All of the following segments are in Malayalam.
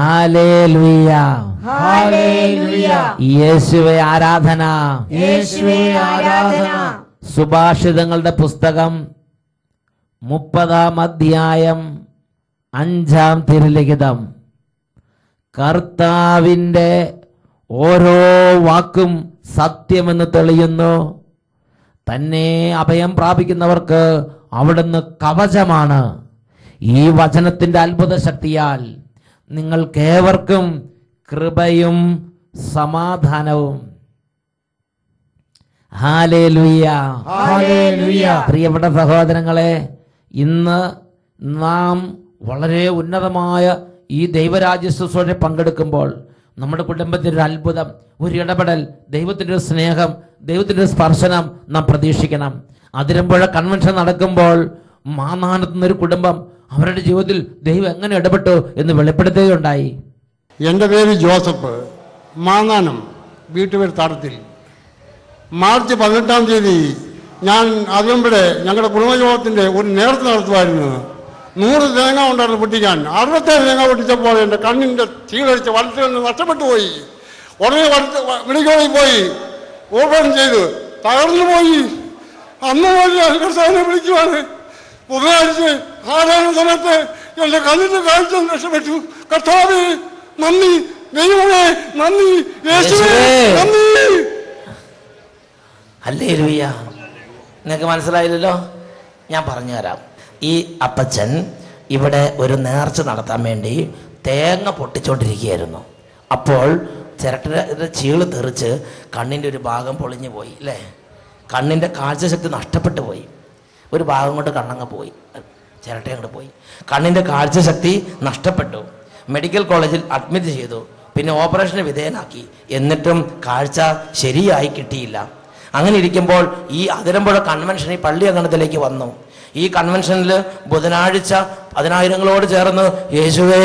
Hallelujah, hallelujah. യേശുവേ ആരാധന, യേശുവേ ആരാധന. സുഭാഷിതങ്ങളുടെ പുസ്തകം 30-ാം അധ്യായം 5-ാം തിരുലിഖിതം. കർത്താവിൻ്റെ ഓരോ വാക്കും സത്യമെന്ന് തെളിയുന്നു. തന്നെ അഭയം പ്രാപിക്കുന്നവർക്ക് അവിടുന്ന് കവചമാണ്. ഈ വചനത്തിന്റെ അത്ഭുത ശക്തിയാൽ നിങ്ങൾക്കേവർക്കും കൃപയും സമാധാനവും. Hallelujah, hallelujah. പ്രിയപ്പെട്ട സഹോദരങ്ങളെ, ഇന്ന് നാം വളരെ ഉന്നതമായ ഈ ദൈവരാജ്യ ശുശ്രൂഷയിൽ പങ്കെടുക്കുമ്പോൾ നമ്മുടെ കുടുംബത്തിൻ്റെ ഒരു അത്ഭുതം, ഒരു ഇടപെടൽ, ദൈവത്തിൻ്റെ ഒരു സ്നേഹം, ദൈവത്തിൻ്റെ ഒരു സ്പർശനം നാം പ്രതീക്ഷിക്കണം. അതിരമ്പുഴ കൺവെൻഷൻ നടക്കുമ്പോൾ മാന്നാനത്തുനിന്നൊരു കുടുംബം അവരുടെ ജീവിതത്തിൽ ദൈവം എങ്ങനെ ഇടപെട്ടു എന്ന് വെളിപ്പെടുത്തുകയുണ്ടായി. എൻ്റെ പേര് ജോസഫ്, മാന്നാനം വീട്ടുപേര് തടത്തിൽ. മാർച്ച് 18-ാം തീയതി ഞാൻ അതിരമ്പുഴ ഞങ്ങളുടെ കുടുംബയോഗത്തിൻ്റെ ഒരു നേർച്ച നടത്തുമായിരുന്നു. 100 തേങ്ങ ഉണ്ടായിരുന്നു പൊട്ടിക്കാൻ. 67 തേങ്ങ പൊട്ടിച്ചപ്പോൾ എൻ്റെ കണ്ണിൻ്റെ ചീളടിച്ച് വലത്തിൽ നിന്ന് നഷ്ടപ്പെട്ടു പോയി. ഉടനെ മെഡിക്കലിൽ പോയി ഓപ്പറേഷൻ ചെയ്തു. തകർന്നു പോയി. അന്ന് പോയി കർത്താവിനെ വിളിക്കുവാണ്. ബുധനാഴ്ച സാധാരണ സമയത്ത് എൻ്റെ കണ്ണിൻ്റെ കാഴ്ച നഷ്ടപ്പെട്ടു. കർത്താവേ നന്ദി, ദൈവമേ നന്ദി, യേശുവേ നന്ദി. ഹല്ലേലൂയ. നിങ്ങൾക്ക് മനസ്സിലായില്ലല്ലോ? ഞാൻ പറഞ്ഞുതരാം. ഈ അപ്പച്ചൻ ഇവിടെ ഒരു നേർച്ച നടത്താൻ വേണ്ടി തേങ്ങ പൊട്ടിച്ചോണ്ടിരിക്കുകയായിരുന്നു. അപ്പോൾ ചിരട്ടയുടെ ചീള് തെറിച്ച് കണ്ണിൻ്റെ ഒരു ഭാഗം പൊളിഞ്ഞു പോയി അല്ലേ? കണ്ണിൻ്റെ കാഴ്ചശക്തി നഷ്ടപ്പെട്ടു പോയി. ഒരു ഭാഗം കൊണ്ട് കണ്ണങ്ങ് പോയി, ചിരട്ട അങ്ങോട്ട് പോയി. കണ്ണിൻ്റെ കാഴ്ചശക്തി നഷ്ടപ്പെട്ടു. മെഡിക്കൽ കോളേജിൽ അഡ്മിറ്റ് ചെയ്തു. പിന്നെ ഓപ്പറേഷന് വിധേയനാക്കി. എന്നിട്ടും കാഴ്ച ശരിയായി കിട്ടിയില്ല. അങ്ങനെ ഇരിക്കുമ്പോൾ ഈ അതിരമ്പുഴ കൺവെൻഷൻ ഈ പള്ളി അങ്കണത്തിലേക്ക് വന്നു. ഈ കൺവെൻഷനിൽ ബുധനാഴ്ച 10,000 ചേർന്ന് യേശുവേ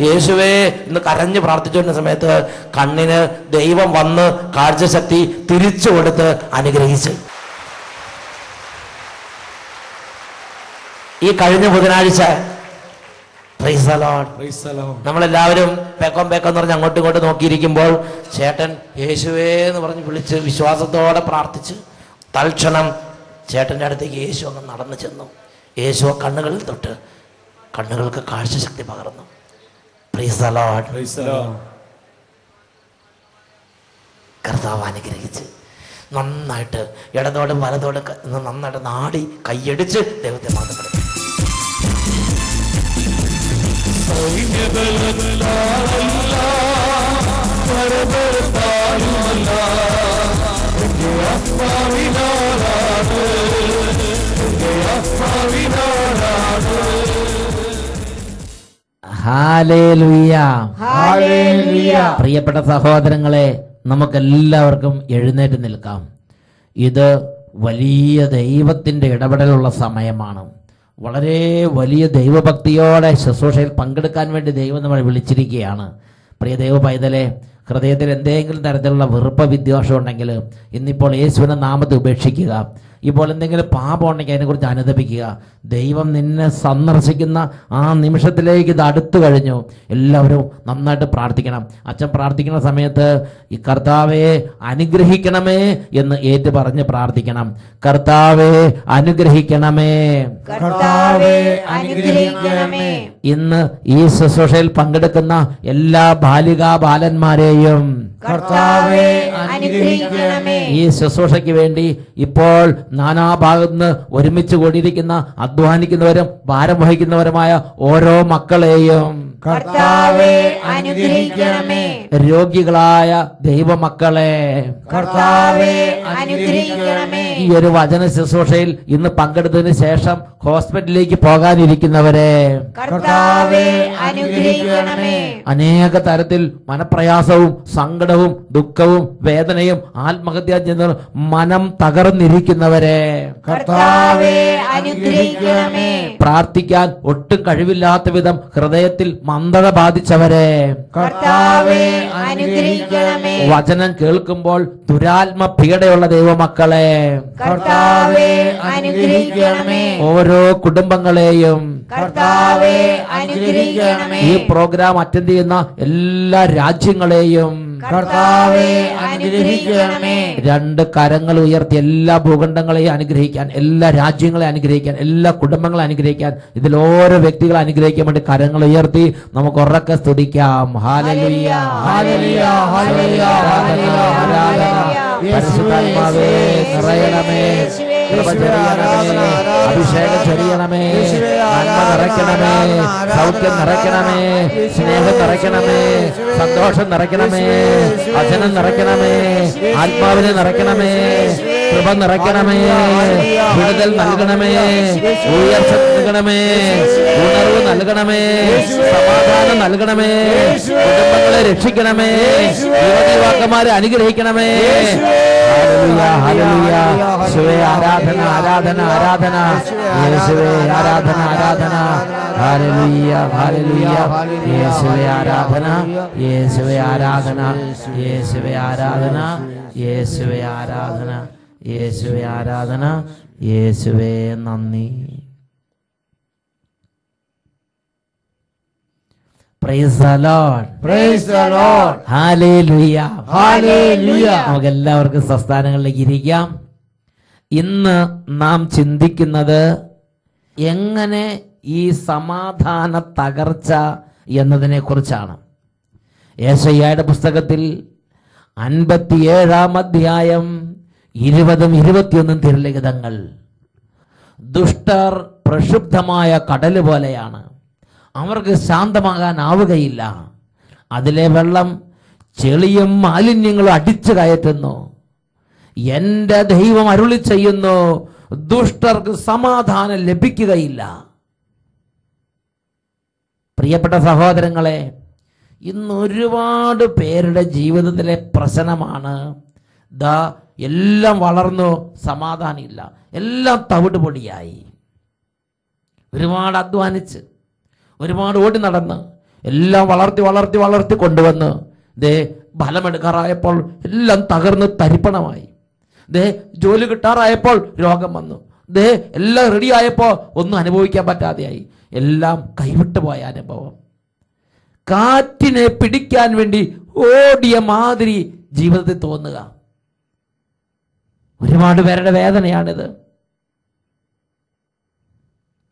യേശുവേ എന്ന് കരഞ്ഞ് പ്രാർത്ഥിച്ചുകൊണ്ട സമയത്ത് കണ്ണിന് ദൈവം വന്ന് കാഴ്ചശക്തി തിരിച്ചു കൊടുത്ത് അനുഗ്രഹിച്ചു. ഈ കഴിഞ്ഞ ബുധനാഴ്ച നമ്മളെല്ലാവരും പേക്കം എന്ന് പറഞ്ഞ് അങ്ങോട്ടും ഇങ്ങോട്ടും നോക്കിയിരിക്കുമ്പോൾ ചേട്ടൻ യേശുവേ എന്ന് പറഞ്ഞ് വിളിച്ച് വിശ്വാസത്തോടെ പ്രാർത്ഥിച്ച് തൽക്ഷണം ചേട്ടൻ്റെ അടുത്തേക്ക് യേശു അങ്ങ് നടന്നു ചെന്നു. യേശു കണ്ണുകളിൽ തൊട്ട് കണ്ണുകൾക്ക് കാഴ്ചശക്തി പകർന്നു. Praise the Lord. കർത്താവ് അനുഗ്രഹിച്ച് നന്നായിട്ട് ഇടതോടും വലതോടും നന്നായിട്ട് നാടി കൈയടിച്ച് ദൈവത്തെ മാത്രപ്പെടുത്തി. Hallelujah, hallelujah. പ്രിയപ്പെട്ട സഹോദരങ്ങളെ, നമുക്കെല്ലാവർക്കും എഴുന്നേറ്റ് നിൽക്കാം. ഇത് വലിയ ദൈവത്തിൻ്റെ ഇടപെടലുള്ള സമയമാണ്. വളരെ വലിയ ദൈവഭക്തിയോടെ ശുശ്രൂഷയിൽ പങ്കെടുക്കാൻ വേണ്ടി ദൈവം നമ്മളെ വിളിച്ചിരിക്കുകയാണ്. പ്രിയ ദൈവ പൈതലെ, ഹൃദയത്തിൽ എന്തെങ്കിലും തരത്തിലുള്ള വെറുപ്പ് വിദ്വേഷം ഉണ്ടെങ്കിൽ ഇന്നിപ്പോൾ യേശുവിൻ്റെ നാമത്തെ ഉപേക്ഷിക്കുക. ഇപ്പോൾ എന്തെങ്കിലും പാപം ഉണ്ടെങ്കിൽ അതിനെക്കുറിച്ച് അനുദപിക്കുക. ദൈവം നിന്നെ സന്ദർശിക്കുന്ന ആ നിമിഷത്തിലേക്ക് ഇത് അടുത്തു കഴിഞ്ഞു. എല്ലാവരും നന്നായിട്ട് പ്രാർത്ഥിക്കണം. അച്ഛൻ പ്രാർത്ഥിക്കുന്ന സമയത്ത് ഈ കർത്താവെ അനുഗ്രഹിക്കണമേ എന്ന് ഏറ്റു പറഞ്ഞ് പ്രാർത്ഥിക്കണം. കർത്താവെ അനുഗ്രഹിക്കണമേ, കർത്താവേ അനുഗ്രഹിക്കണമേ. ഇന്ന് ഈ ശുശ്രൂഷയിൽ പങ്കെടുക്കുന്ന എല്ലാ ബാലികാ ബാലന്മാരെയും കർത്താവേ അനുഗ്രഹിക്കണമേ. ഈ ശുശ്രൂഷയ്ക്ക് വേണ്ടി ഇപ്പോൾ നാനാഭാഗത്തുനിന്ന് ഒരുമിച്ച് കൂടിയിരിക്കുന്ന അധ്വാനിക്കുന്നവരും ഭാരം വഹിക്കുന്നവരുമായ ഓരോ മക്കളെയും കർത്താവേ അനുഗ്രഹിക്കണമേ. രോഗികളായ ദൈവമക്കളെ കർത്താവേ അനുഗ്രഹിക്കണമേ. ഈ ഒരു വചന ശുശ്രൂഷയിൽ ഇന്ന് പങ്കെടുത്തതിന് ശേഷം ഹോസ്പിറ്റലിലേക്ക് പോകാനിരിക്കുന്നവരെ കർത്താവേ അനുഗ്രഹിക്കണമേ. അനേക തരത്തിൽ മനപ്രയാസവും സങ്കടവും ദുഃഖവും വേദനയും ആത്മഹത്യ ചെയ്യുന്ന മനം തകർന്നിരിക്കുന്നവരെ കർത്താവേ അനുഗ്രഹിക്കണമേ. പ്രാർത്ഥിക്കാൻ ഒട്ടും കഴിവില്ലാത്ത വിധം ഹൃദയത്തിൽ മന്ദത ബാധിച്ചവരെ കർത്താവേ അനുഗ്രഹിക്കണമേ. വചനം കേൾക്കുമ്പോൾ ദുരാത്മ പീഡയുള്ള ദൈവമക്കളെ കർത്താവേ അനുഗ്രഹിക്കണമേ. ഓരോ കുടുംബങ്ങളെയും കർത്താവേ അനുഗ്രഹിക്കണമേ. ഈ പ്രോഗ്രാം അറ്റൻഡ് ചെയ്യുന്ന എല്ലാ രാജ്യങ്ങളെയും കർത്താവേ അനുഗ്രഹിക്കണമേ. രണ്ട് കരങ്ങൾ ഉയർത്തി എല്ലാ ഭൂഖണ്ഡങ്ങളെയും അനുഗ്രഹിക്കാൻ, എല്ലാ രാജ്യങ്ങളെ അനുഗ്രഹിക്കാൻ, എല്ലാ കുടുംബങ്ങളെ അനുഗ്രഹിക്കാൻ, ഇതിൽ ഓരോ വ്യക്തികളെ അനുഗ്രഹിക്കാൻ വേണ്ടി കരങ്ങൾ ഉയർത്തി നമുക്ക് ഉറക്കെ സ്തുതിക്കാം. Hallelujah, hallelujah, hallelujah, hallelujah. പരിശുദ്ധാത്മാവേ നിറയണമേ, കൃപ ചൊരിയണമേ, അഭിഷേകം ചൊരിയണമേ, നന്മ നിറയ്ക്കണമേ, സൗഖ്യം നിറയ്ക്കണമേ, സ്നേഹം നിറയ്ക്കണമേ, സന്തോഷം നിറയ്ക്കണമേ, വചനം നിറയ്ക്കണമേ, ആത്മാവിനെ നിറയ്ക്കണമേ, കൃപ നിറയ്ക്കണമേ, വിടുതൽ നൽകണമേ, ഉയർച്ച നൽകണമേ, ഉണർവ് നൽകണമേ, സമാധാനം നൽകണമേ, കുടുംബങ്ങളെ രക്ഷിക്കണമേ, യുവതിവാക്കന്മാരെ അനുഗ്രഹിക്കണമേ. Hallelujah, hallelujah. യേശുവേ ആരാധന, ആരാധന, ആരാധന. യേശുവേ ആരാധന, ആരാധന. Hallelujah, hallelujah. യേശുവേ ആരാധന, യേശുവേ ആരാധന, യേശുവേ ആരാധന, യേശുവേ ആരാധന, യേശുവേ ആരാധന, യേശുവേ നന്ദി. Praise the Lord. Praise the Lord. Hallelujah. Hallelujah. നമുക്ക് എല്ലാവർക്കും സ്വസ്ഥാനങ്ങളിലേക്ക് ഇരിക്കാം. ഇന്ന് നാം ചിന്തിക്കുന്നത് എങ്ങനെ ഈ സമാധാന തകർച്ച എന്നതിനെ കുറിച്ചാണ്. യേശയ്യായുടെ പുസ്തകത്തിൽ 57-ാം അധ്യായം 20-21 തിരുലിഖിതങ്ങൾ. ദുഷ്ടർ പ്രക്ഷുബ്ധമായ കടല് പോലെയാണ്, അവർക്ക് ശാന്തമാകാനാവുകയില്ല. അതിലെ വെള്ളം ചെളിയും മാലിന്യങ്ങളും അടിച്ചു കയറ്റുന്നു. എൻ്റെ ദൈവം അരുളി ചെയ്യുന്നു, ദുഷ്ടർക്ക് സമാധാനം ലഭിക്കുകയില്ല. പ്രിയപ്പെട്ട സഹോദരങ്ങളെ, ഇന്ന് ഒരുപാട് പേരുടെ ജീവിതത്തിലെ പ്രശ്നമാണ് എല്ലാം വളർന്നു, സമാധാനമില്ല, എല്ലാം തവിട് പൊടിയായി. ഒരുപാട് അധ്വാനിച്ച്, ഒരുപാട് ഓടി നടന്ന്, എല്ലാം വളർത്തി വളർത്തി വളർത്തി കൊണ്ടുവന്ന് ഫലമെടുക്കാറായപ്പോൾ എല്ലാം തകർന്ന് തരിപ്പണമായി. ജോലി കിട്ടാറായപ്പോൾ രോഗം വന്നു. എല്ലാം റെഡിയായപ്പോൾ ഒന്നും അനുഭവിക്കാൻ പറ്റാതെയായി. എല്ലാം കൈവിട്ടു പോയ അനുഭവം. കാറ്റിനെ പിടിക്കാൻ വേണ്ടി ഓടിയ മാതിരി ജീവിതത്തിൽ തോന്നുക. ഒരുപാട് പേരുടെ വേദനയാണിത്.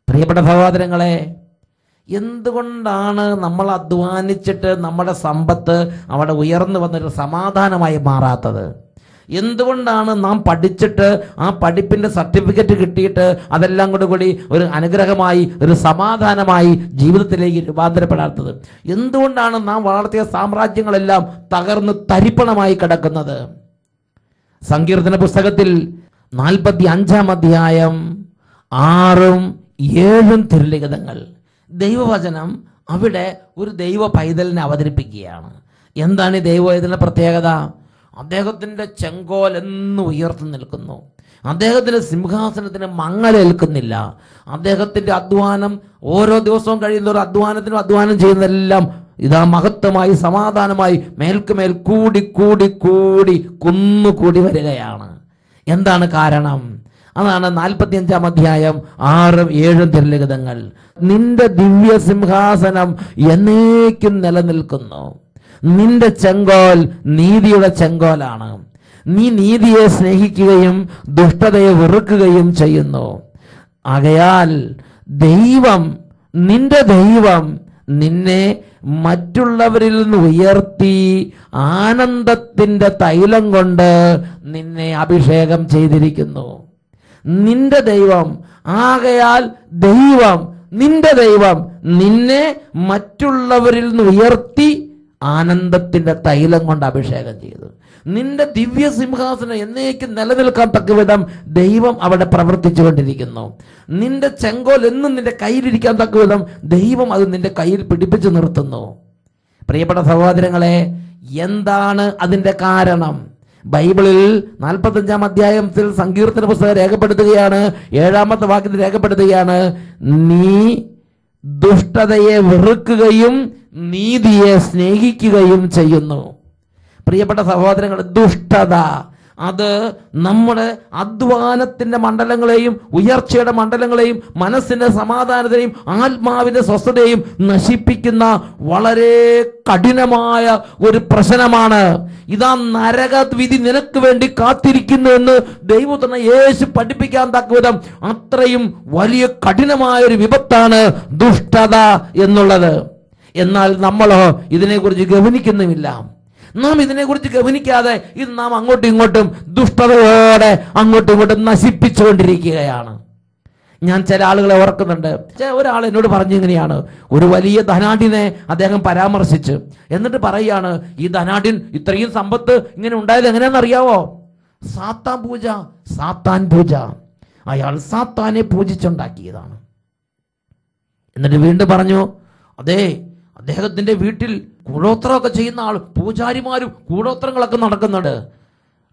പ്രിയപ്പെട്ട സഹോദരങ്ങളെ, എന്തുകൊണ്ടാണ് നമ്മൾ അധ്വാനിച്ചിട്ട് നമ്മുടെ സമ്പത്ത് അവിടെ ഉയർന്നു വന്നൊരു സമാധാനമായി മാറാത്തത്? എന്തുകൊണ്ടാണ് നാം പഠിച്ചിട്ട് ആ പഠിപ്പിൻ്റെ സർട്ടിഫിക്കറ്റ് കിട്ടിയിട്ട് അതെല്ലാം കൂടി ഒരു അനുഗ്രഹമായി, ഒരു സമാധാനമായി ജീവിതത്തിലേക്ക് രൂപാന്തരപ്പെടാത്തത്? എന്തുകൊണ്ടാണ് നാം വളർത്തിയ സാമ്രാജ്യങ്ങളെല്ലാം തകർന്ന് തരിപ്പണമായി കിടക്കുന്നത്? സങ്കീർത്തന പുസ്തകത്തിൽ 45-ാം അധ്യായം 6-7 തിരുലിഖിതങ്ങൾ. ദൈവവചനം അവിടെ ഒരു ദൈവ പൈതലിനെ അവതരിപ്പിക്കുകയാണ്. എന്താണ് ഈ ദൈവ പൈതലിന്റെ പ്രത്യേകത? അദ്ദേഹത്തിൻ്റെ ചെങ്കോൽ എന്നും ഉയർന്നു നിൽക്കുന്നു. അദ്ദേഹത്തിൻ്റെ സിംഹാസനത്തിന് മങ്ങലേൽക്കുന്നില്ല. അദ്ദേഹത്തിൻ്റെ അധ്വാനം ഓരോ ദിവസവും കഴിയുന്നവരും അധ്വാനം ചെയ്യുന്നതെല്ലാം ഇതാ മഹത്വമായി, സമാധാനമായി മേൽക്കുമേൽ കൂടി കൂടി കൂടി കുന്നുകൂടി വരികയാണ്. എന്താണ് കാരണം? അതാണ് 45-ാം അധ്യായം 6-7 തിരുലിഖിതങ്ങൾ. നിന്റെ ദിവ്യ സിംഹാസനം എന്നേക്കും നിലനിൽക്കുന്നു. നിന്റെ ചെങ്കോൽ നീതിയുടെ ചെങ്കോലാണ്. നീ നീതിയെ സ്നേഹിക്കുകയും ദുഷ്ടതയെ വെറുക്കുകയും ചെയ്യുന്നു. ആകയാൽ നിന്റെ ദൈവം നിന്നെ മറ്റുള്ളവരിൽ നിന്ന് ഉയർത്തി ആനന്ദത്തിന്റെ തൈലം കൊണ്ട് നിന്നെ അഭിഷേകം ചെയ്തിരിക്കുന്നു. നിന്റെ ദൈവം, ആകയാൽ നിന്റെ ദൈവം നിന്നെ മറ്റുള്ളവരിൽ നിന്ന് ഉയർത്തി ആനന്ദത്തിന്റെ തൈലം കൊണ്ട് അഭിഷേകം ചെയ്തു. നിന്റെ ദിവ്യ സിംഹാസനം എന്നേക്കും നിലനിൽക്കാൻ തക്കവിധം ദൈവം അവിടെ പ്രവർത്തിച്ചു കൊണ്ടിരിക്കുന്നു. നിന്റെ ചെങ്കോൽ എന്നും നിന്റെ കയ്യിലിരിക്കാൻ തക്കവിധം ദൈവം അത് നിന്റെ കയ്യിൽ പിടിപ്പിച്ചു നിർത്തുന്നു. പ്രിയപ്പെട്ട സഹോദരങ്ങളെ, എന്താണ് അതിന്റെ കാരണം? ബൈബിളിൽ 45-ാം അധ്യായത്തിൽ സങ്കീർത്തന പുസ്തകം രേഖപ്പെടുത്തുകയാണ്. 7-ാമത്തെ വാക്യത്തിൽ രേഖപ്പെടുത്തുകയാണ്, നീ ദുഷ്ടതയെ വെറുക്കുകയും നീതിയെ സ്നേഹിക്കുകയും ചെയ്യുന്നു. പ്രിയപ്പെട്ട സഹോദരങ്ങൾ, ദുഷ്ടത അത് നമ്മുടെ അധ്വാനത്തിന്റെ മണ്ഡലങ്ങളെയും ഉയർച്ചയുടെ മണ്ഡലങ്ങളെയും മനസ്സിന്റെ സമാധാനത്തെയും ആത്മാവിന്റെ സ്വസ്ഥതയും നശിപ്പിക്കുന്ന വളരെ കഠിനമായ ഒരു പ്രശ്നമാണ്. ഇതാ നരകവിധി നിനക്ക് വേണ്ടി കാത്തിരിക്കുന്നു എന്ന് ദൈവത്തിന് യേശു പഠിപ്പിക്കാൻ തക്കവിധം അത്രയും വലിയ കഠിനമായ ഒരു വിപത്താണ് ദുഷ്ടത എന്നുള്ളത്. എന്നാൽ നമ്മളോ ഇതിനെക്കുറിച്ച് ഗവനിക്കുന്നുമില്ല. നാം ഇതിനെക്കുറിച്ച് ഗവനിക്കാതെ ഇത് നാം അങ്ങോട്ടും ഇങ്ങോട്ടും ദുഷ്ടതയോടെ അങ്ങോട്ടും ഇങ്ങോട്ടും നശിപ്പിച്ചുകൊണ്ടിരിക്കുകയാണ്. ഞാൻ ചില ആളുകളെ ഓർക്കുന്നുണ്ട്. ഒരാൾ എന്നോട് പറഞ്ഞു ഇങ്ങനെയാണ്, ഒരു വലിയ ധനാഢ്യനെ അദ്ദേഹം പരാമർശിച്ച് എന്നിട്ട് പറയുകയാണ്, ഈ ധനാഢ്യൻ ഇത്രയും സമ്പത്ത് ഇങ്ങനെ ഉണ്ടായത് എങ്ങനെയാണെന്നറിയാവോ? സാത്താൻ പൂജ. അയാൾ സാത്താനെ പൂജിച്ചുണ്ടാക്കിയതാണ്. എന്നിട്ട് വീണ്ടും പറഞ്ഞു, അതെ, അദ്ദേഹത്തിന്റെ വീട്ടിൽ കൂടോത്രമൊക്കെ ചെയ്യുന്ന ആൾ, പൂജാരിമാരും കൂടോത്രങ്ങളൊക്കെ നടക്കുന്നുണ്ട്.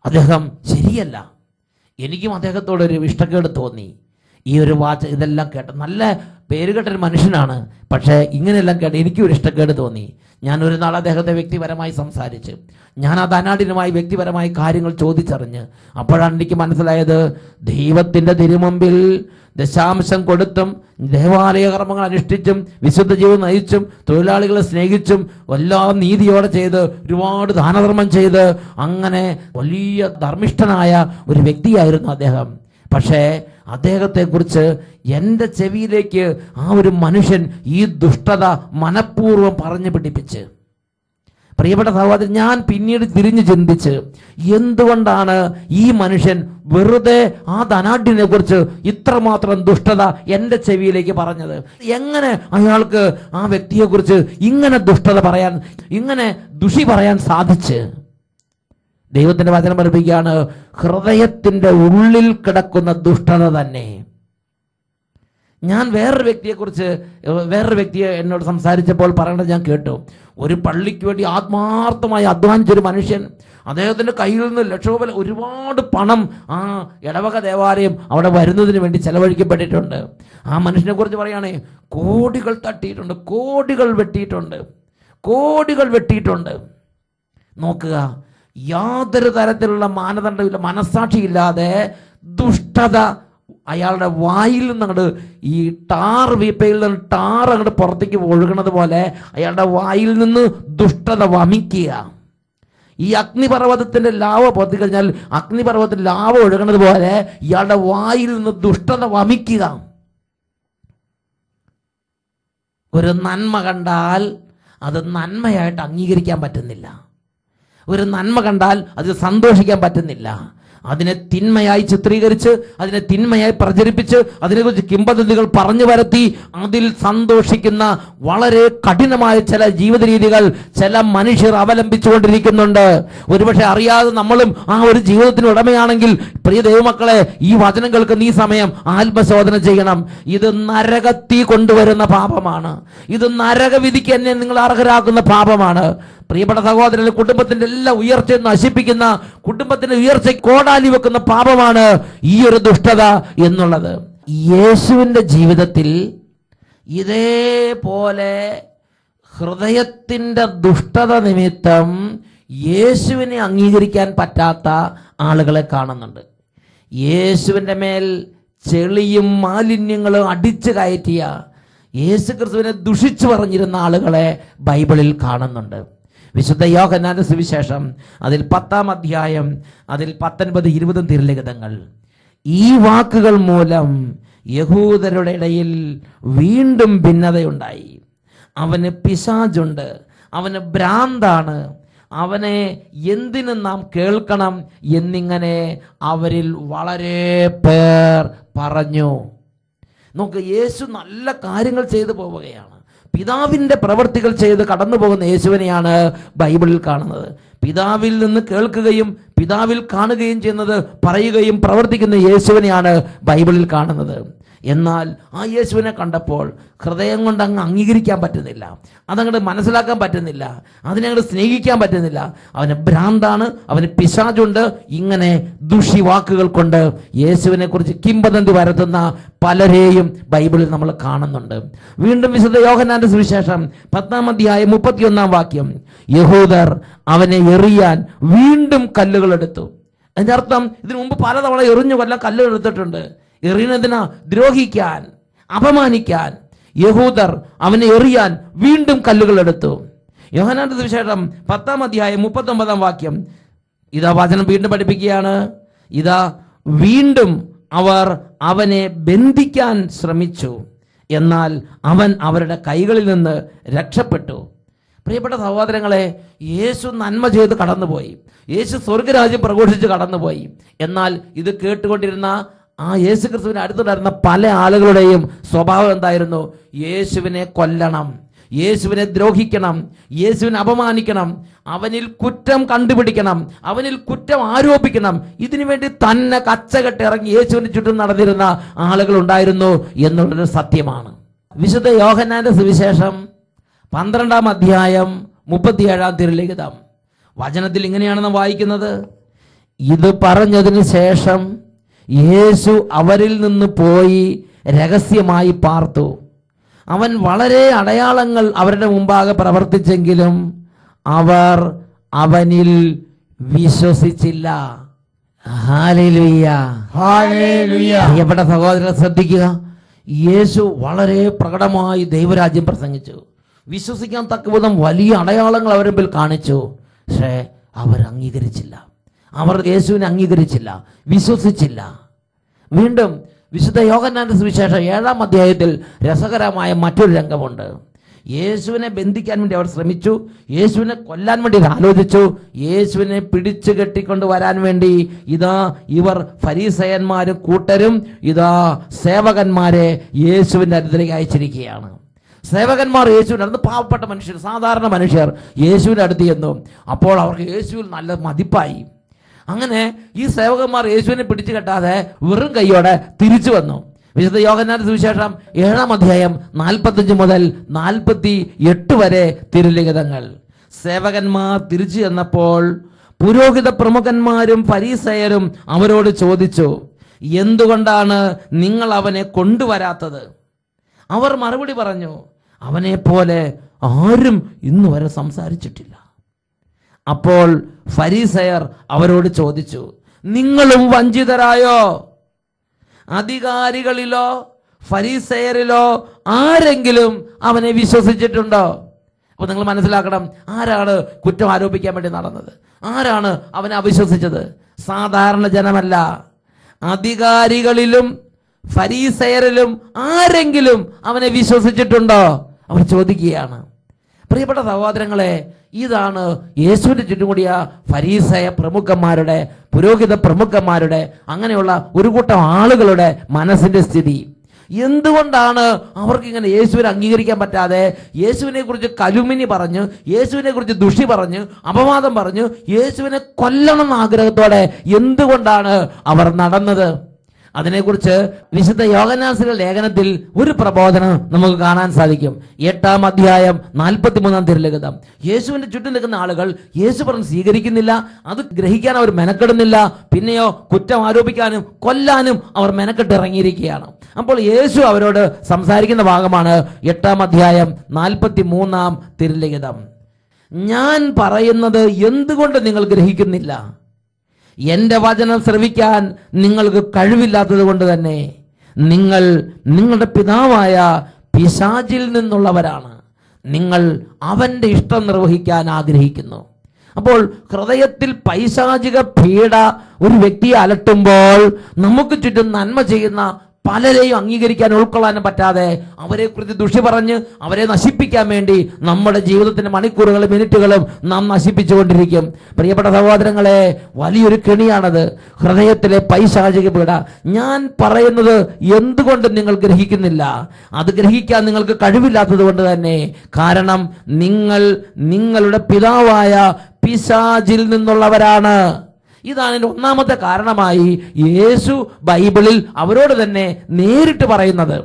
അദ്ദേഹം ശരിയല്ല. എനിക്കും അദ്ദേഹത്തോടൊരു ഇഷ്ടക്കേട് തോന്നി. ഈ ഒരു ഇതെല്ലാം കേട്ട നല്ല പേരുകെട്ടൊരു മനുഷ്യനാണ്, പക്ഷേ ഇങ്ങനെയെല്ലാം കേട്ട് എനിക്കും ഒരു ഇഷ്ടക്കേട് തോന്നി. ഞാൻ ഒരു നാൾ അദ്ദേഹത്തെ വ്യക്തിപരമായി സംസാരിച്ച് ഞാൻ ആ ധനാഢ്യനുമായി വ്യക്തിപരമായി കാര്യങ്ങൾ ചോദിച്ചറിഞ്ഞ് അപ്പോഴാണ് എനിക്ക് മനസ്സിലായത്, ദൈവത്തിൻ്റെ തിരുമുമ്പിൽ ദശാംശം കൊടുത്തും ദേവാലയ കർമ്മങ്ങൾ അനുഷ്ഠിച്ചും വിശുദ്ധ ജീവിതം നയിച്ചും തൊഴിലാളികളെ സ്നേഹിച്ചും എല്ലാം നീതിയോടെ ചെയ്ത് ഒരുപാട് ദാനധർമ്മം ചെയ്ത് അങ്ങനെ വലിയ ധർമ്മിഷ്ഠനായ ഒരു വ്യക്തിയായിരുന്നു അദ്ദേഹം. പക്ഷേ അദ്ദേഹത്തെക്കുറിച്ച് എൻ്റെ ചെവിയിലേക്ക് ആ ഒരു മനുഷ്യൻ ഈ ദുഷ്ടത മനഃപൂർവ്വം പറഞ്ഞു പിടിപ്പിച്ച്. പ്രിയപ്പെട്ട സഹോദരൻ, ഞാൻ പിന്നീട് തിരിഞ്ഞു ചിന്തിച്ച് എന്തുകൊണ്ടാണ് ഈ മനുഷ്യൻ വെറുതെ ആ ധനാഢ്യനെ കുറിച്ച് ഇത്രമാത്രം ദുഷ്ടത എൻ്റെ ചെവിയിലേക്ക് പറഞ്ഞത്? എങ്ങനെ അയാൾക്ക് ആ വ്യക്തിയെക്കുറിച്ച് ഇങ്ങനെ ദുഷ്ടത പറയാൻ, ഇങ്ങനെ ദുഷി പറയാൻ സാധിച്ച്? ദൈവത്തിന്റെ വചനം പഠിപ്പിക്കുകയാണ്, ഹൃദയത്തിന്റെ ഉള്ളിൽ കിടക്കുന്ന ദുഷ്ടത തന്നെ. ഞാൻ വേറൊരു വ്യക്തിയെ എന്നോട് സംസാരിച്ചപ്പോൾ പറയേണ്ടത് ഞാൻ കേട്ടു. ഒരു പള്ളിക്ക് വേണ്ടി ആത്മാർത്ഥമായി അധ്വാനിച്ചൊരു മനുഷ്യൻ, അദ്ദേഹത്തിന്റെ കയ്യിൽ നിന്ന് ലക്ഷോപല ഒരുപാട് പണം ആ ഇടവക ദേവാലയം അവിടെ വരുന്നതിന് വേണ്ടി ചെലവഴിക്കപ്പെട്ടിട്ടുണ്ട്. ആ മനുഷ്യനെ കുറിച്ച് പറയുകയാണെ, കോടികൾ തട്ടിയിട്ടുണ്ട്, കോടികൾ വെട്ടിയിട്ടുണ്ട്. നോക്കുക, യാതൊരു തരത്തിലുള്ള മാനദണ്ഡമില്ല, മനസ്സാക്ഷിയില്ലാതെ ദുഷ്ടത അയാളുടെ വായിൽ നിന്ന് അങ്ങോട്ട്, ഈ ടാർ വീപ്പയിൽ നിന്ന് ടാർ അങ്ങോട്ട് പുറത്തേക്ക് ഒഴുകണത് പോലെ അയാളുടെ വായിൽ നിന്ന് ദുഷ്ടത വമിക്കുക. ഈ അഗ്നിപർവ്വതത്തിന്റെ ലാവ പുറത്തു കഴിഞ്ഞാൽ അഗ്നിപർവ്വതത്തിൽ ലാവ ഒഴുകണത് പോലെ ഇയാളുടെ വായിൽ നിന്ന് ദുഷ്ടത വമിക്കുക. ഒരു നന്മ കണ്ടാൽ അത് നന്മയായിട്ട് അംഗീകരിക്കാൻ പറ്റുന്നില്ല. ഒരു നന്മ കണ്ടാൽ അത് സന്തോഷിക്കാൻ പറ്റുന്നില്ല. അതിനെ തിന്മയായി ചിത്രീകരിച്ച്, അതിനെ തിന്മയായി പ്രചരിപ്പിച്ച്, അതിനെക്കുറിച്ച് കിംവദന്തികൾ പറഞ്ഞു വരത്തി അതിൽ സന്തോഷിക്കുന്ന വളരെ കഠിനമായ ചില ജീവിത രീതികൾ ചില മനുഷ്യർ അവലംബിച്ചുകൊണ്ടിരിക്കുന്നുണ്ട്. ഒരുപക്ഷെ അറിയാതെ നമ്മളും ആ ഒരു ജീവിതത്തിന് ഉടമയാണെങ്കിൽ, പ്രിയ ദൈവമക്കളെ, ഈ വചനം കേൾക്കുന്ന ഈ സമയം ആത്മശോധന ചെയ്യണം. ഇത് നരകത്തി കൊണ്ടുവരുന്ന പാപമാണ്. ഇത് നരകവിധിക്ക് എന്നെ നിങ്ങൾ അർഹരാക്കുന്ന പാപമാണ്. പ്രിയപ്പെട്ട സഹോദരൻ, കുടുംബത്തിന്റെ എല്ലാ ഉയർച്ചയും നശിപ്പിക്കുന്ന, കുടുംബത്തിന്റെ ഉയർച്ച കോടാലി വെക്കുന്ന പാപമാണ് ഈ ഒരു ദുഷ്ടത എന്നുള്ളത്. യേശുവിന്റെ ജീവിതത്തിൽ ഇതേപോലെ ഹൃദയത്തിന്റെ ദുഷ്ടത നിമിത്തം യേശുവിനെ അംഗീകരിക്കാൻ പറ്റാത്ത ആളുകളെ കാണുന്നുണ്ട്. യേശുവിന്റെ മേൽ ചെളിയും മാലിന്യങ്ങളും അടിച്ചു കയറ്റിയ, യേശു ക്രിസ്തുവിനെ ദുഷിച്ചു പറഞ്ഞിരുന്ന ആളുകളെ ബൈബിളിൽ കാണുന്നുണ്ട്. വിശുദ്ധ യോഹന്നാന്റെ സുവിശേഷം അതിൽ 10-ാം അധ്യായം അതിൽ 19, 20 തിരുലിഖിതങ്ങൾ. ഈ വാക്കുകൾ മൂലം യഹൂദരുടെ ഇടയിൽ വീണ്ടും ഭിന്നതയുണ്ടായി. അവന് പിശാചുണ്ട്, അവന് ഭ്രാന്താണ്, അവനെ എന്തിനും നാം കേൾക്കണം എന്നിങ്ങനെ അവരിൽ വളരെ പേർ പറഞ്ഞു. നോക്ക്, യേശു നല്ല കാര്യങ്ങൾ ചെയ്തു പോവുകയാണ്. പിതാവിൻ്റെ പ്രവൃത്തികൾ ചെയ്ത് കടന്നു പോകുന്ന യേശുവിനെയാണ് ബൈബിളിൽ കാണുന്നത്. പിതാവിൽ നിന്ന് കേൾക്കുകയും പിതാവിൽ കാണുകയും ചെയ്യുന്നത് പറയുകയും പ്രവർത്തിക്കുന്ന യേശുവിനെയാണ് ബൈബിളിൽ കാണുന്നത്. എന്നാൽ ആ യേശുവിനെ കണ്ടപ്പോൾ ഹൃദയം കൊണ്ട് അങ്ങ് അംഗീകരിക്കാൻ പറ്റുന്നില്ല, അതങ്ങോട്ട് മനസ്സിലാക്കാൻ പറ്റുന്നില്ല, അതിനെ അങ്ങോട്ട് സ്നേഹിക്കാൻ പറ്റുന്നില്ല. അവന് ഭ്രാന്താണ്, അവന് പിശാചുണ്ട്. ഇങ്ങനെ ദുഷിവാക്കുകൾ കൊണ്ട് യേശുവിനെ കുറിച്ച് കിംവദന്തി പരത്തുന്ന പലരെയും ബൈബിളിൽ നമ്മൾ കാണുന്നുണ്ട്. വീണ്ടും വിശുദ്ധ യോഹന്നാന്റെ സുവിശേഷം 10-ാം അധ്യായം 31-ാം വാക്യം, യഹൂദർ അവനെ എറിയാൻ വീണ്ടും കല്ലുകൾ എടുത്തു. അതിൻ്റെ അർത്ഥം ഇതിനു മുമ്പ് പലതവണ എറിഞ്ഞു കൊല്ലം കല്ല് എടുത്തിട്ടുണ്ട്. എറിയുന്നതിനാ ദ്രോഹിക്കാൻ, അപമാനിക്കാൻ. യഹൂദർ അവനെ എറിയാൻ വീണ്ടും കല്ലുകൾ എടുത്തു. യോഹന്നാന്റെ സുവിശേഷം 10-ാം അധ്യായം 39-ാം വാക്യം ഇതാ വചനം വീണ്ടും പഠിപ്പിക്കുകയാണ്. ഇതാ വീണ്ടും അവർ അവനെ ബന്ധിക്കാൻ ശ്രമിച്ചു, എന്നാൽ അവൻ അവരുടെ കൈകളിൽ നിന്ന് രക്ഷപ്പെട്ടു. പ്രിയപ്പെട്ട സഹോദരങ്ങളെ, യേശു നന്മ ചെയ്ത് കടന്നുപോയി, യേശു സ്വർഗരാജ്യം പ്രഘോഷിച്ച് കടന്നുപോയി. എന്നാൽ ഇത് കേട്ടുകൊണ്ടിരുന്ന ആ യേശു ക്രിസ്തുവിനെ അടുത്തുണ്ടായിരുന്ന പല ആളുകളുടെയും സ്വഭാവം എന്തായിരുന്നു? യേശുവിനെ കൊല്ലണം, യേശുവിനെ ദ്രോഹിക്കണം, യേശുവിനെ അപമാനിക്കണം, അവനിൽ കുറ്റം കണ്ടുപിടിക്കണം, അവനിൽ കുറ്റം ആരോപിക്കണം. ഇതിനു വേണ്ടി തന്നെ കച്ചകെട്ട് ഇറങ്ങി യേശുവിന് ചുറ്റും നടന്നിരുന്ന ആളുകൾ ഉണ്ടായിരുന്നു എന്നുള്ളൊരു സത്യമാണ്. വിശുദ്ധ യോഹന്നാന്റെ സുവിശേഷം 12-ാം അധ്യായം 37-ാം തിരുലിഖിതം വചനത്തിൽ ഇങ്ങനെയാണ് നാം വായിക്കുന്നത്. ഇത് പറഞ്ഞതിന് ശേഷം യേശു അവരിൽ നിന്ന് പോയി രഹസ്യമായി പാർത്തു. അവൻ വളരെ അടയാളങ്ങൾ അവരുടെ മുമ്പാകെ പ്രവർത്തിച്ചെങ്കിലും അവർ അവനിൽ വിശ്വസിച്ചില്ല. Hallelujah, hallelujah. പ്രിയപ്പെട്ട സഹോദരരെ ശ്രദ്ധിക്കുക. യേശു വളരെ പ്രകടമായി ദൈവരാജ്യം പ്രസംഗിച്ചു, വിശ്വസിക്കാൻ തക്കവിധം വലിയ അടയാളങ്ങൾ അവരുടെ മുമ്പിൽ കാണിച്ചു. പക്ഷേ അവർ അംഗീകരിച്ചില്ല, അവർ യേശുവിനെ അംഗീകരിച്ചില്ല, വിശ്വസിച്ചില്ല. വീണ്ടും വിശുദ്ധ യോഹന്നാന്റെ സുവിശേഷം 7-ാം അധ്യായത്തിൽ രസകരമായ മറ്റൊരു രംഗമുണ്ട്. യേശുവിനെ ബന്ധിക്കാൻ വേണ്ടി അവർ ശ്രമിച്ചു, യേശുവിനെ കൊല്ലാൻ വേണ്ടി ആലോചിച്ചു. യേശുവിനെ പിടിച്ചു കെട്ടിക്കൊണ്ട് വരാൻ വേണ്ടി ഇതാ ഇവർ ഫരീസയന്മാരും കൂട്ടരും ഇതാ സേവകന്മാരെ യേശുവിൻ്റെ അടുത്തേക്ക് അയച്ചിരിക്കുകയാണ്. സേവകന്മാർ യേശുവിൻ്റെ അടുത്ത്, പാവപ്പെട്ട മനുഷ്യർ, സാധാരണ മനുഷ്യർ യേശുവിൻ്റെ അടുത്ത് ചെന്നു. അപ്പോൾ അവർക്ക് യേശുവിൽ നല്ല മതിപ്പായി. അങ്ങനെ ഈ സേവകന്മാർ യേശുവിനെ പിടിച്ചു കെട്ടാതെ വെറും കൈയോടെ തിരിച്ചു വന്നു. വിശുദ്ധ യോഹന്നാന്റെ സുവിശേഷം 7-ാം അധ്യായം 45 മുതൽ 48 വരെ തിരുലിഖിതങ്ങൾ. സേവകന്മാർ തിരിച്ചു ചെന്നപ്പോൾ പുരോഹിത പ്രമുഖന്മാരും ഫരീസയരും അവരോട് ചോദിച്ചു, എന്തുകൊണ്ടാണ് നിങ്ങൾ അവനെ കൊണ്ടുവരാത്തത്? അവർ മറുപടി പറഞ്ഞു, അവനെ പോലെ ആരും ഇന്നു വരെ സംസാരിച്ചിട്ടില്ല. അപ്പോൾ ഫരീസയർ അവരോട് ചോദിച്ചു, നിങ്ങളും വഞ്ചിതരായോ? അധികാരികളിലോ ഫരീസയരിലോ ആരെങ്കിലും അവനെ വിശ്വസിച്ചിട്ടുണ്ടോ? അപ്പോൾ നിങ്ങൾ മനസ്സിലാക്കണം, ആരാണ് കുറ്റം ആരോപിക്കാൻ വേണ്ടി നടന്നത്? ആരാണ് അവനെ അവിശ്വസിച്ചത്? സാധാരണ ജനമല്ല. അധികാരികളിലും ഫരീസയരിലും ആരെങ്കിലും അവനെ വിശ്വസിച്ചിട്ടുണ്ടോ? അവർ ചോദിക്കുകയാണ്. പ്രിയപ്പെട്ട സഹോദരങ്ങളെ, ഇതാണ് യേശുവിന്റെ ചുറ്റും കൂടിയ ഫരീസയ പ്രമുഖന്മാരുടെ, പുരോഹിത പ്രമുഖന്മാരുടെ, അങ്ങനെയുള്ള ഒരു കൂട്ടം ആളുകളുടെ മനസ്സിന്റെ സ്ഥിതി. എന്തുകൊണ്ടാണ് അവർക്ക് ഇങ്ങനെ യേശുവിനെ അംഗീകരിക്കാൻ പറ്റാതെ, യേശുവിനെ കുറിച്ച് കലുമിനി പറഞ്ഞ്, യേശുവിനെ കുറിച്ച് ദുഷി പറഞ്ഞ്, അപവാദം പറഞ്ഞ്, യേശുവിനെ കൊല്ലണം എന്ന ആഗ്രഹത്തോടെ എന്തുകൊണ്ടാണ് അവർ നടന്നത്? അതിനെക്കുറിച്ച് വിശുദ്ധ യോഹന്നാന്റെ ലേഖനത്തിൽ ഒരു പ്രബോധനം നമുക്ക് കാണാൻ സാധിക്കും. 8-ാം അധ്യായം 43-ാം തിരുലിഖിതം. യേശുവിന്റെ ചുറ്റും നിൽക്കുന്ന ആളുകൾ യേശു പറഞ്ഞ് സ്വീകരിക്കുന്നില്ല, അത് ഗ്രഹിക്കാൻ അവർ മെനക്കെടുന്നില്ല. പിന്നെയോ കുറ്റം ആരോപിക്കാനും കൊല്ലാനും അവർ മെനക്കെട്ട് ഇറങ്ങിയിരിക്കുകയാണ്. അപ്പോൾ യേശു അവരോട് സംസാരിക്കുന്ന ഭാഗമാണ് 8-ാം അധ്യായം 43-ാം തിരുലിഖിതം. ഞാൻ പറയുന്നത് എന്തുകൊണ്ട് നിങ്ങൾ ഗ്രഹിക്കുന്നില്ല? എന്റെ വചനം ശ്രവിക്കാൻ നിങ്ങൾക്ക് കഴിവില്ലാത്തത് കൊണ്ട് തന്നെ. നിങ്ങൾ നിങ്ങളുടെ പിതാവായ പിശാചിൽ നിന്നുള്ളവരാണ്, നിങ്ങൾ അവന്റെ ഇഷ്ടം നിർവഹിക്കാൻ ആഗ്രഹിക്കുന്നു. അപ്പോൾ ഹൃദയത്തിൽ പൈശാചിക പീഡ ഒരു വ്യക്തിയെ അലട്ടുമ്പോൾ നമുക്ക് ചുറ്റും നന്മ ചെയ്യുന്ന പലരെയും അംഗീകരിക്കാൻ ഉൾക്കൊള്ളാനും പറ്റാതെ അവരെ കുറിച്ച് ദുഷി പറഞ്ഞ് അവരെ നശിപ്പിക്കാൻ വേണ്ടി നമ്മുടെ ജീവിതത്തിന്റെ മണിക്കൂറുകളും മിനിറ്റുകളും നാം നശിപ്പിച്ചുകൊണ്ടിരിക്കും. പ്രിയപ്പെട്ട സഹോദരങ്ങളെ, വലിയൊരു കെണിയാണത്, ഹൃദയത്തിലെ പൈശാചിക പീഡ. ഞാൻ പറയുന്നത് എന്തുകൊണ്ട് നിങ്ങൾ ഗ്രഹിക്കുന്നില്ല? അത് ഗ്രഹിക്കാൻ നിങ്ങൾക്ക് കഴിവില്ലാത്തത് കൊണ്ട് തന്നെ. കാരണം നിങ്ങൾ നിങ്ങളുടെ പിതാവായ പിശാചിൽ നിന്നുള്ളവരാണ്. ഇതാണ് എൻ്റെ ഒന്നാമത്തെ കാരണമായി യേശു ബൈബിളിൽ അവരോട് തന്നെ നേരിട്ട് പറയുന്നത്.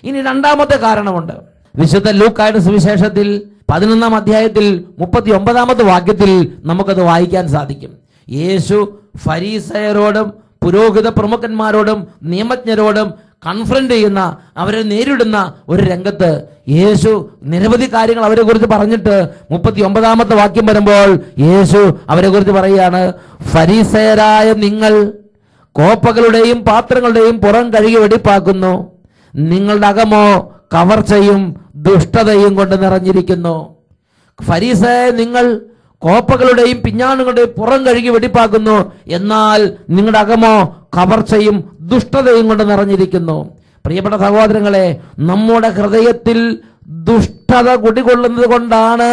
ഇനി രണ്ടാമത്തെ കാരണമുണ്ട്. വിശുദ്ധ ലൂക്കായുടെ സുവിശേഷത്തിൽ 11-ാം അധ്യായത്തിൽ 39-ാമത്തെ വാക്യത്തിൽ നമുക്കത് വായിക്കാൻ സാധിക്കും. യേശു ഫരീസയരോടും പുരോഹിത പ്രമുഖന്മാരോടും നിയമജ്ഞരോടും കൺഫ്രണ്ട് ചെയ്യുന്ന, അവരെ നേരിടുന്ന ഒരു രംഗത്ത് യേശു നിരവധി കാര്യങ്ങൾ അവരെ കുറിച്ച് പറഞ്ഞിട്ട് 39-ാമത്തെ വാക്യം വരുമ്പോൾ യേശു അവരെ കുറിച്ച് പറയുകയാണ്, ഫരീസയരായ നിങ്ങൾ കോപ്പകളുടെയും പാത്രങ്ങളുടെയും പുറം കഴുകി വെടിപ്പാക്കുന്നു, നിങ്ങളുടെ അകമോ കവർച്ചയും ദുഷ്ടതയും കൊണ്ട് നിറഞ്ഞിരിക്കുന്നു. ഫരീസയായ നിങ്ങൾ കോപ്പകളുടെയും പിഞ്ഞാണുകളുടെയും പുറം കഴുകി വെടിപ്പാക്കുന്നു, എന്നാൽ നിങ്ങളുടെ അകമോ കവർച്ചയും ദുഷ്ടതയും കൊണ്ട് നിറഞ്ഞിരിക്കുന്നു. പ്രിയപ്പെട്ട സഹോദരങ്ങളെ, നമ്മുടെ ഹൃദയത്തിൽ ദുഷ്ടത കുടികൊള്ളുന്നത് കൊണ്ടാണ്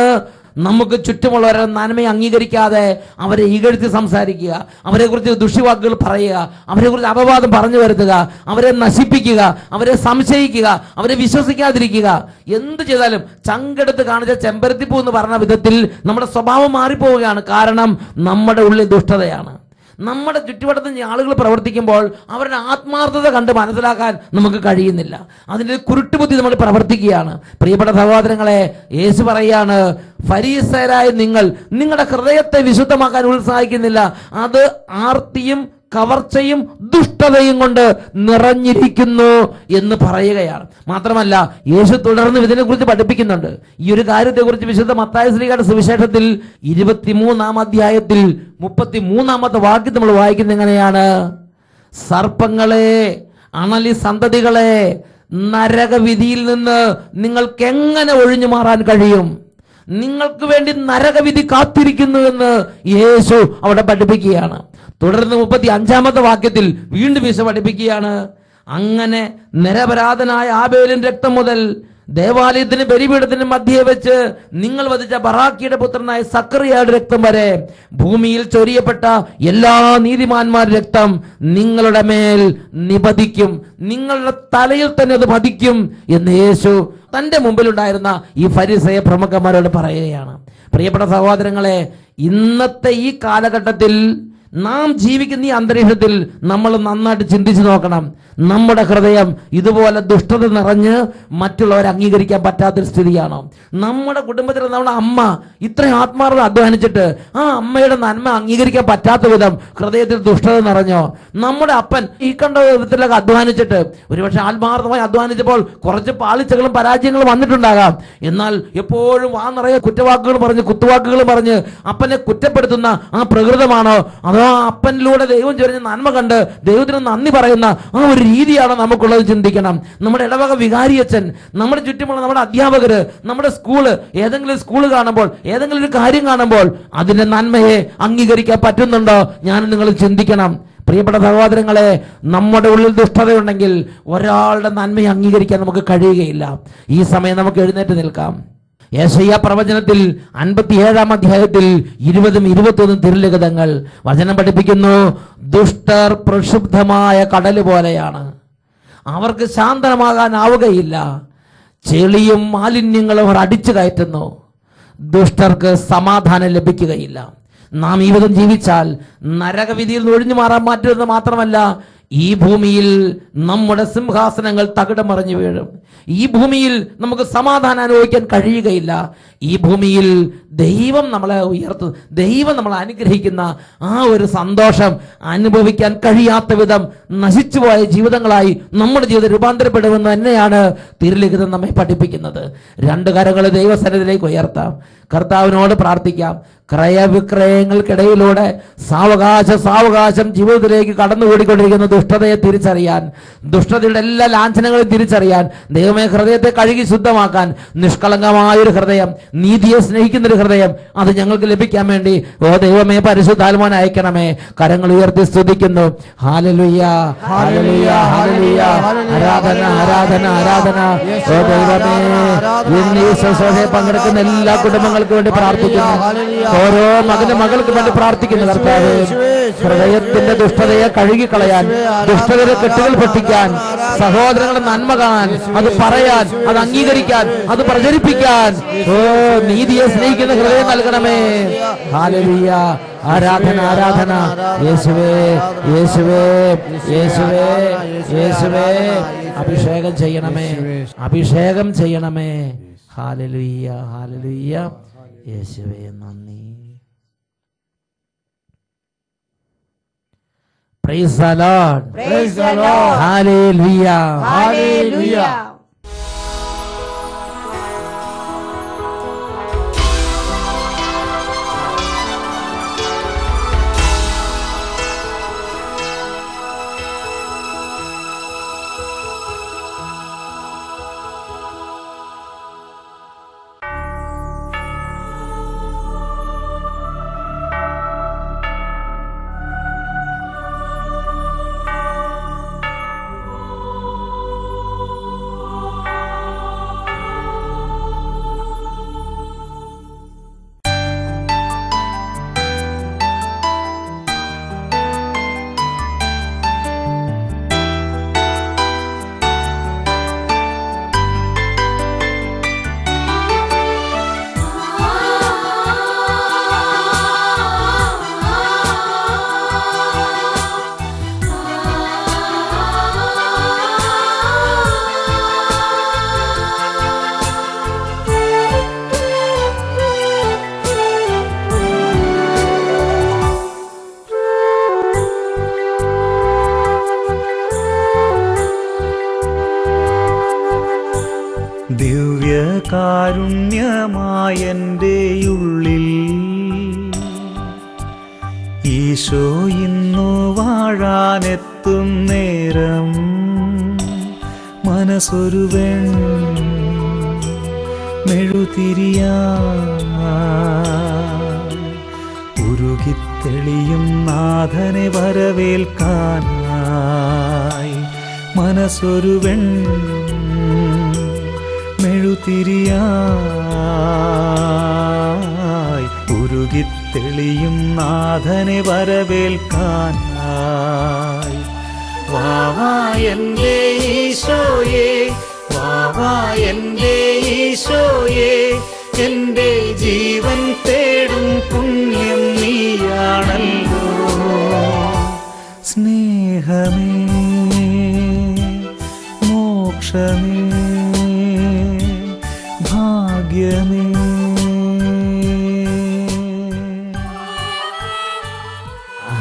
നമുക്ക് ചുറ്റുമുള്ളവരെ നന്മയെ അംഗീകരിക്കാതെ അവരെ ഇകഴ്ത്തി സംസാരിക്കുക, അവരെ കുറിച്ച് ദുഷിവാക്കുകൾ പറയുക, അവരെ കുറിച്ച് അപവാദം പറഞ്ഞു വരുത്തുക, അവരെ നശിപ്പിക്കുക, അവരെ സംശയിക്കുക, അവരെ വിശ്വസിക്കാതിരിക്കുക. എന്ത് ചെയ്താലും ചങ്കെടുത്ത് കാണിച്ച ചെമ്പരത്തിപ്പൂ എന്ന് പറഞ്ഞ വിധത്തിൽ നമ്മുടെ സ്വഭാവം മാറിപ്പോവുകയാണ്. കാരണം നമ്മുടെ ഉള്ളിൽ ദുഷ്ടതയാണ്. നമ്മുടെ ചുറ്റുവട്ടത്ത് ആളുകൾ പ്രവർത്തിക്കുമ്പോൾ അവരുടെ ആത്മാർത്ഥത കണ്ട് മനസ്സിലാക്കാൻ നമുക്ക് കഴിയുന്നില്ല. അതിൻ്റെ കുരുട്ടുബുദ്ധി നമ്മൾ പ്രവർത്തിക്കുകയാണ്. പ്രിയപ്പെട്ട സഹോദരങ്ങളെ, യേശു പറയാണ്, ഫരീസയരായ നിങ്ങൾ നിങ്ങളുടെ ഹൃദയത്തെ വിശുദ്ധമാക്കാൻ ഉത്സാഹിക്കുന്നില്ല, അത് ആർത്തിയും കവർച്ചയും ദുഷ്ടതയും കൊണ്ട് നിറഞ്ഞിരിക്കുന്നു എന്ന് പറയുകയാണ്. മാത്രമല്ല യേശു തുടർന്ന് ഇതിനെക്കുറിച്ച് പഠിപ്പിക്കുന്നുണ്ട്. ഈ ഒരു കാര്യത്തെക്കുറിച്ച് വിശുദ്ധ മത്തായി ശ്ലീഹയുടെ സുവിശേഷത്തിൽ 23-ാം അധ്യായത്തിൽ 33-ാമത്തെ വാക്യം നമ്മൾ വായിക്കുന്നത് എങ്ങനെയാണ്? സർപ്പങ്ങളെ, അണലി സന്തതികളെ, നരകവിധിയിൽ നിന്ന് നിങ്ങൾക്ക് എങ്ങനെ ഒഴിഞ്ഞു മാറാൻ കഴിയും? നിങ്ങൾക്ക് വേണ്ടി നരകവിധി കാത്തിരിക്കുന്നു എന്ന് യേശു അവിടെ പഠിപ്പിക്കുകയാണ്. തുടർന്ന് 35-ാമത്തെ വാക്യത്തിൽ വീണ്ടും യേശു പഠിപ്പിക്കുകയാണ്, അങ്ങനെ നിരപരാധനായ ആബേലിന്റെ രക്തം മുതൽ ദേവാലയത്തിന് ബലിപീഠത്തിന് മധ്യേ വെച്ച് നിങ്ങൾ വധിച്ച ബറാക്കിയുടെ പുത്രനായ സക്കറിയയുടെ രക്തം വരെ ഭൂമിയിൽ ചൊരിയപ്പെട്ട എല്ലാ നീതിമാന്മാരുടെ രക്തം നിങ്ങളുടെ മേൽ നിപതിക്കും, നിങ്ങളുടെ തലയിൽ തന്നെ അത് പതിക്കും എന്ന് യേശു തന്റെ മുമ്പിലുണ്ടായിരുന്ന ഈ ഫരിസയ പ്രമുഖന്മാരോട് പറയുകയാണ്. പ്രിയപ്പെട്ട സഹോദരങ്ങളെ, ഇന്നത്തെ ഈ കാലഘട്ടത്തിൽ നാം ജീവിക്കുന്ന ഈ അന്തരീക്ഷത്തിൽ നമ്മൾ നന്നായിട്ട് ചിന്തിച്ചു നോക്കണം. നമ്മുടെ ഹൃദയം ഇതുപോലെ ദുഷ്ടത നിറഞ്ഞ് മറ്റുള്ളവരെ അംഗീകരിക്കാൻ പറ്റാത്തൊരു സ്ഥിതിയാണോ? നമ്മുടെ കുടുംബത്തിൽ നമ്മുടെ അമ്മ ഇത്രയും ആത്മാർത്ഥത അധ്വാനിച്ചിട്ട് ആ അമ്മയുടെ നന്മ അംഗീകരിക്കാൻ പറ്റാത്ത വിധം ഹൃദയത്തിൽ ദുഷ്ടത നിറഞ്ഞോ? നമ്മുടെ അപ്പൻ ഈ കണ്ട വിധത്തിലൊക്കെ അധ്വാനിച്ചിട്ട് ഒരുപക്ഷെ ആത്മാർത്ഥമായി അധ്വാനിച്ചപ്പോൾ കുറച്ച് പാളിച്ചകളും പരാജയങ്ങളും വന്നിട്ടുണ്ടാകാം. എന്നാൽ എപ്പോഴും ആ നിറയെ കുറ്റവാക്കുകൾ പറഞ്ഞ് കുത്തുവാക്കുകൾ പറഞ്ഞ് അപ്പനെ കുറ്റപ്പെടുത്തുന്ന ആ പ്രകൃതമാണോ? അതോ അപ്പനിലൂടെ ദൈവം ചൊരിഞ്ഞ നന്മ കണ്ട് ദൈവത്തിന് നന്ദി പറയുന്ന ആ ഒരു രീതിയാണ് നമുക്കുള്ളത്? ചിന്തിക്കണം. നമ്മുടെ ഇടവക വികാരിയച്ഛൻ, നമ്മുടെ ചുറ്റുമുള്ള നമ്മുടെ അധ്യാപകര്, നമ്മുടെ സ്കൂള്, ഏതെങ്കിലും സ്കൂള് കാണുമ്പോൾ, ഏതെങ്കിലും ഒരു കാര്യം കാണുമ്പോൾ അതിന്റെ നന്മയെ അംഗീകരിക്കാൻ പറ്റുന്നുണ്ടോ? ഞാൻ നിങ്ങൾ ചിന്തിക്കണം. പ്രിയപ്പെട്ട സഹോദരങ്ങളെ, നമ്മുടെ ഉള്ളിൽ ദുഷ്ടതയുണ്ടെങ്കിൽ ഒരാളുടെ നന്മയെ അംഗീകരിക്കാൻ നമുക്ക് കഴിയുകയില്ല. ഈ സമയം നമുക്ക് എഴുന്നേറ്റ് നിൽക്കാം. യെശയ്യാ പ്രവചനത്തിൽ 57-ാം അധ്യായത്തിൽ 20-21 തിരുലിഖിതങ്ങൾ വചനം പഠിപ്പിക്കുന്നു, ദുഷ്ടർ പ്രക്ഷുബ്ധമായ കടല് പോലെയാണ്, അവർക്ക് ശാന്തമാകാനാവുകയില്ല, ചെളിയും മാലിന്യങ്ങളും അവർ അടിച്ചു കയറ്റുന്നു, ദുഷ്ടർക്ക് സമാധാനം ലഭിക്കുകയില്ല. നാം ഈ വിധം ജീവിച്ചാൽ നരകവിധിയിൽ നിന്ന് ഒഴിഞ്ഞു മാറാൻ മാറ്റുന്നത് മാത്രമല്ല, ഈ ഭൂമിയിൽ നമ്മുടെ സിംഹാസനങ്ങൾ തകിടം മറിഞ്ഞു വീഴും. ഈ ഭൂമിയിൽ നമുക്ക് സമാധാനം അനുഭവിക്കാൻ കഴിയുകയില്ല. ഈ ഭൂമിയിൽ ദൈവം നമ്മളെ ഉയർത്തും, ദൈവം നമ്മളെ അനുഗ്രഹിക്കുന്ന ആ ഒരു സന്തോഷം അനുഭവിക്കാൻ കഴിയാത്ത വിധം നശിച്ചുപോയ ജീവിതങ്ങളായി നമ്മുടെ ജീവിതം രൂപാന്തരപ്പെടുമെന്ന് തന്നെയാണ് തിരുലിഖിതം നമ്മെ പഠിപ്പിക്കുന്നത്. രണ്ട് കരങ്ങൾ ദൈവസന്നിധിയിലേക്ക് ഉയർത്താം, കർത്താവിനോട് പ്രാർത്ഥിക്കാം. ക്രയവിക്രയങ്ങൾക്കിടയിലൂടെ സാവകാശം ജീവിതത്തിലേക്ക് കടന്നുകൂടിക്കൊണ്ടിരിക്കുന്ന ദുഷ്ടതയെ തിരിച്ചറിയാൻ, ദുഷ്ടതയുടെ എല്ലാ ലാഞ്ചനങ്ങളും തിരിച്ചറിയാൻ, ദൈവമേ ഹൃദയത്തെ കഴുകി ശുദ്ധമാക്കാൻ, നിഷ്കളങ്കമായൊരു ഹൃദയം, നീതിയെ സ്നേഹിക്കുന്നൊരു ഹൃദയം അത് ഞങ്ങൾക്ക് ലഭിക്കാൻ വേണ്ടി ഓ ദൈവമേ പരിശുദ്ധാത്മാവിനെ അയക്കണമേ. കരങ്ങൾ ഉയർത്തി സ്തുതിക്കുന്നു. Hallelujah, hallelujah, hallelujah. ആരാധന, ആരാധന, ആരാധന. ഓ ദൈവമേ, ഇന്ന് ഈ ശുശ്രൂഷയിൽ പങ്കെടുക്കുന്ന എല്ലാ കുടുംബങ്ങൾക്ക് വേണ്ടി പ്രാർത്ഥിക്കുന്നു. ഓരോ മകനും മകൾക്ക് വേണ്ടി പ്രാർത്ഥിക്കുന്നു. കർത്താവേ, ഹൃദയത്തിന്റെ ദുഷ്ടതയെ കഴുകിക്കളയാൻ, ദുഷ്ടതയുടെ കെട്ടുകൾ പൊട്ടിക്കാൻ, സഹോദരങ്ങളുടെ നന്മ കാണാൻ, അത് പറയാൻ, അത് അംഗീകരിക്കാൻ, അത് പ്രചരിപ്പിക്കാൻ ഓ നീതിയെ സ്നേഹിക്കുന്ന ഹൃദയം നൽകണമേ. ഹല്ലേലൂയ, ആരാധന, ആരാധന. യേശുവേ, യേശുവേ, യേശുവേ, യേശുവേ, അഭിഷേകം ചെയ്യണമേ, അഭിഷേകം ചെയ്യണമേ. Hallelujah, hallelujah. യേശുവേ നന്ദി. Praise the Lord. Praise the Lord. Hallelujah. Hallelujah. ദിവ്യകാരുണ്യമായെൻ്റെ ഉള്ളിൽ ഈശോ ഇന്നു വാഴാനെത്തും നേരം മനസ്സൊരുവൻ ഉരുകിത്തെളിയും നാഥനെ വരവേൽക്കാനായി മനസ്സൊരുവൻ മെഴുതിരിയായി ഉരുകിത്തെളിയും നാഥനെ വരവേൽക്കാനായി വാവാ എൻ്റെ ഈശോയേ, വാവാ എൻ്റെ ഈശോയേ, എൻ്റെ ജീവൻ തേടും പുണ്യം നീയാണല്ലോ. സ്നേഹമേ, മോക്ഷമേ, ഭാഗ്യമേ.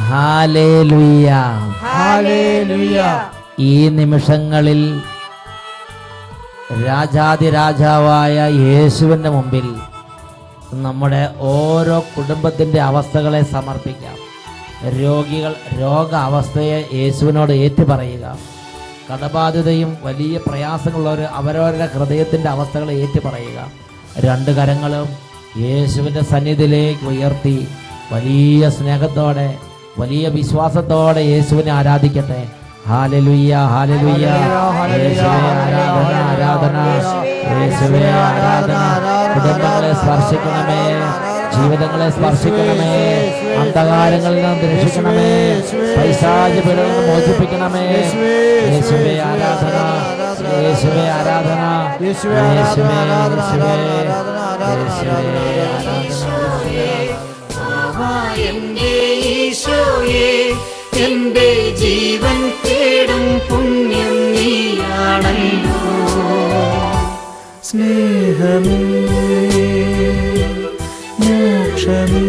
ഹല്ലേലൂയ. Hallelujah. ഈ നിമിഷങ്ങളിൽ രാജാതിരാജാവായ യേശുവിൻ്റെ മുമ്പിൽ നമ്മുടെ ഓരോ കുടുംബത്തിൻ്റെ അവസ്ഥകളെ സമർപ്പിക്കാം. രോഗ അവസ്ഥയെ യേശുവിനോട് ഏറ്റുപറയുക. കടബാധ്യതയും വലിയ പ്രയാസങ്ങളുള്ളവർ അവരവരുടെ ഹൃദയത്തിൻ്റെ അവസ്ഥകളെ ഏറ്റുപറയുക. രണ്ട് കരങ്ങളും യേശുവിൻ്റെ സന്നിധിയിലേക്ക് ഉയർത്തി വലിയ സ്നേഹത്തോടെ വലിയ വിശ്വാസത്തോടെ യേശുവിനെ ആരാധിക്കട്ടെ. Hallelujah, hallelujah. യേശുവേ ആരാധന, ആരാധന. യേശുവേ ആരാധന. കുടുംബങ്ങളെ സ്പർശിക്കണമേ, ജീവിതങ്ങളെ സ്പർശിക്കണമേ, അന്ധകാരങ്ങളിൽ നിന്ന് രക്ഷിക്കണമേ, പൈശാചി പീഡകളിൽ നിന്ന് മോചിപ്പിക്കണമേ. യേശുവേ ആരാധന, യേശുവേ ആരാധന, യേശുവേ യേശുവേ എൻ്റെ ഈശോയേ, എൻ്റെ ജീവൻ തേടും പുണ്യം നീയാണല്ലോ. സ്നേഹമേ, മോക്ഷമേ,